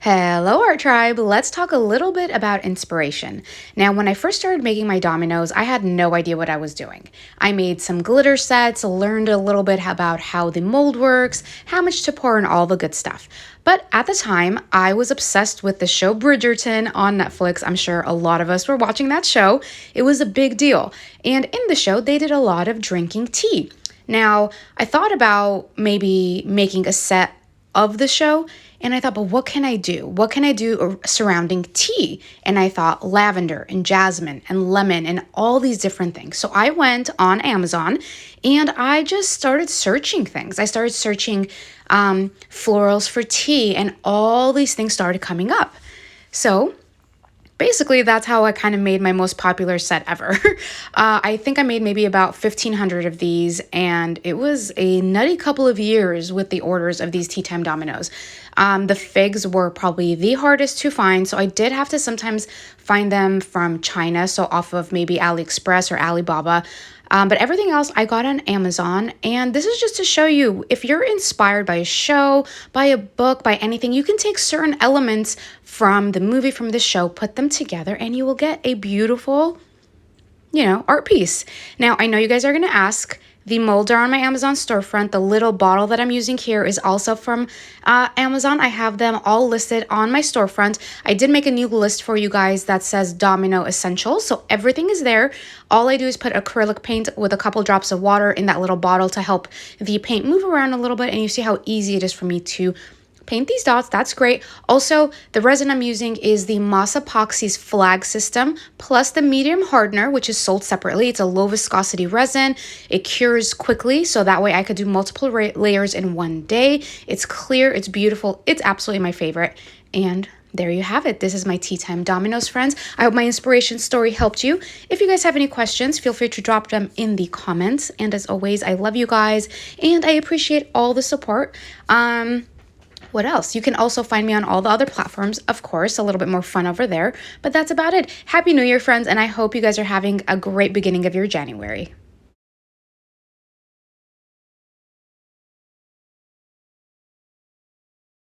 Hello, Art Tribe. Let's talk a little bit about inspiration. Now, when I first started making my dominoes, I had no idea what I was doing. I made some glitter sets, learned a little bit about how the mold works, how much to pour, and all the good stuff. But at the time, I was obsessed with the show Bridgerton on Netflix. I'm sure a lot of us were watching that show. It was a big deal. And in the show, they did a lot of drinking tea. Now, I thought about maybe making a set of the show. And I thought, but what can I do? What can I do surrounding tea? And I thought lavender and jasmine and lemon and all these different things. So I went on Amazon and I just started searching things. I started searching florals for tea, and all these things started coming up. So basically, that's how I kind of made my most popular set ever. I think I made maybe about 1,500 of these, and it was a nutty couple of years with the orders of these tea time dominoes. The figs were probably the hardest to find, so I did have to sometimes find them from China, so off of maybe AliExpress or Alibaba. But everything else I got on Amazon. And this is just to show you, if you're inspired by a show, by a book, by anything, you can take certain elements from the movie, from the show, put them together, and you will get a beautiful, art piece. Now, I know you guys are going to ask. The molds are on my Amazon storefront. The little bottle that I'm using here is also from Amazon. I have them all listed on my storefront. I did make a new list for you guys that says Domino Essentials. So everything is there. All I do is put acrylic paint with a couple drops of water in that little bottle to help the paint move around a little bit. And you see how easy it is for me to paint these dots. That's great. Also, the resin I'm using is the Moss Epoxy's Flag System, plus the medium hardener, which is sold separately. It's a low viscosity resin. It cures quickly, so that way I could do multiple layers in one day. It's clear, it's beautiful, it's absolutely my favorite. And there you have it. This is my Tea Time Dominoes, friends. I hope my inspiration story helped you. If you guys have any questions, feel free to drop them in the comments. And as always, I love you guys, and I appreciate all the support. What else? You can also find me on all the other platforms, of course, a little bit more fun over there. But that's about it. Happy New Year, friends, and I hope you guys are having a great beginning of your January.